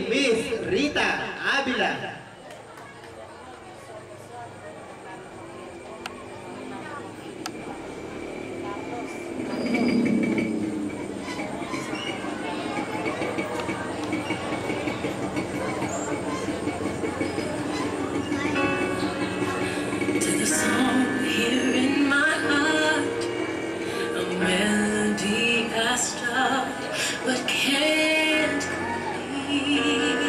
Miss Rita Avila. But can't believe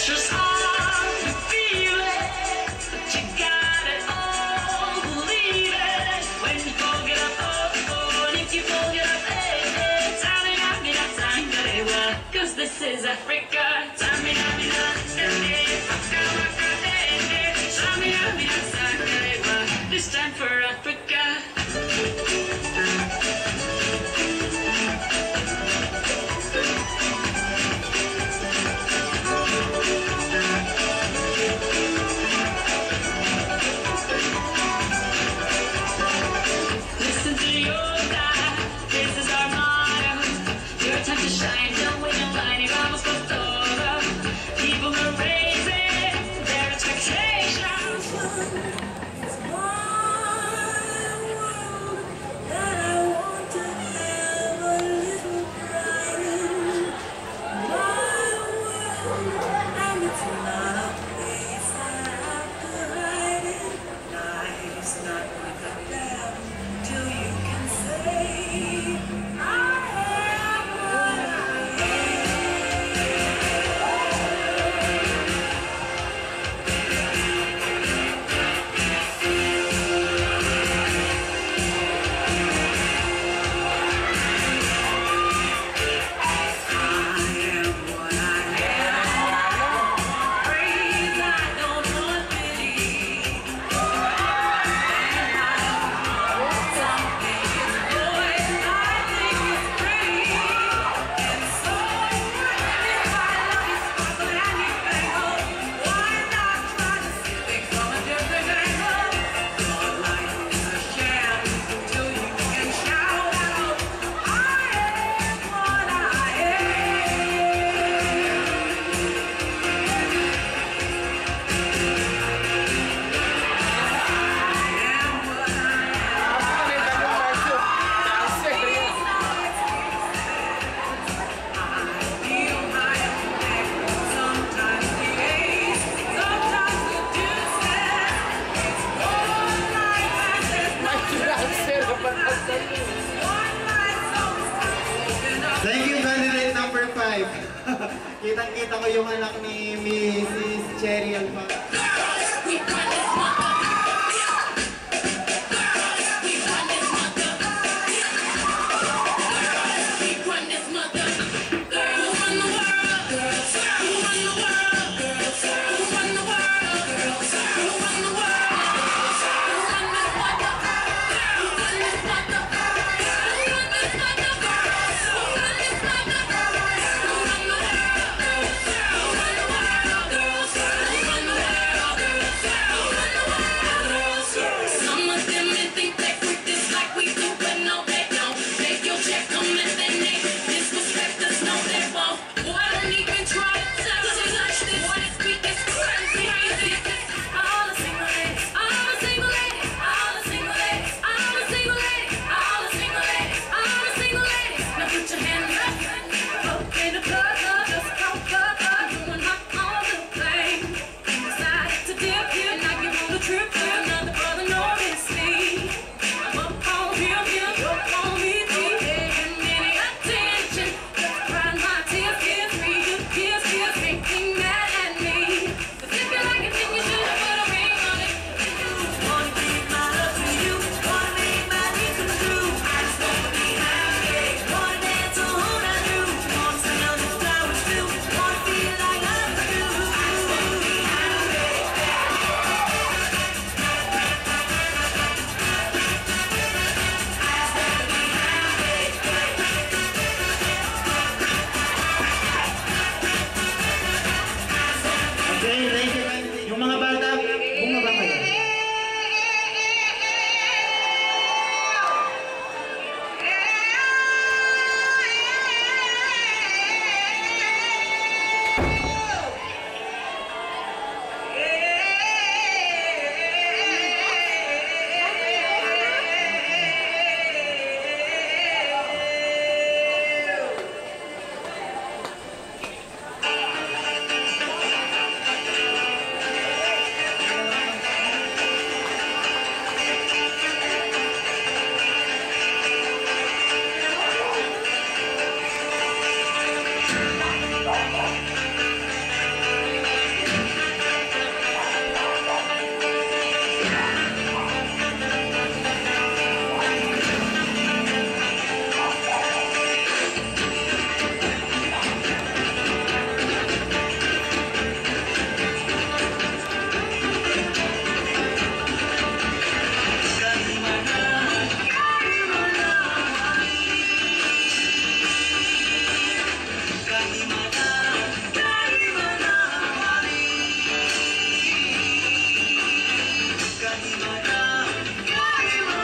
just hard to feel it, but you got it all, believe it. When you fold it up, oh, and if you fold it up, hey, Tamina, Sangalewa, 'cause this is Africa. Tamina, Waka Waka, Tamina, Sangalewa, this time for Africa. Listen to your God, this is our motto. Your time to shine, don't wait in line, you're almost got over. People are raising their expectations. It's my world that I want to have a little pride in. My world, and it's not a place I have to hide in. Life's not worth a damn till you can say I am what I Thank you, candidate number 5. Kitang-kita ko yung anak ni Mrs. Cherry Alpha.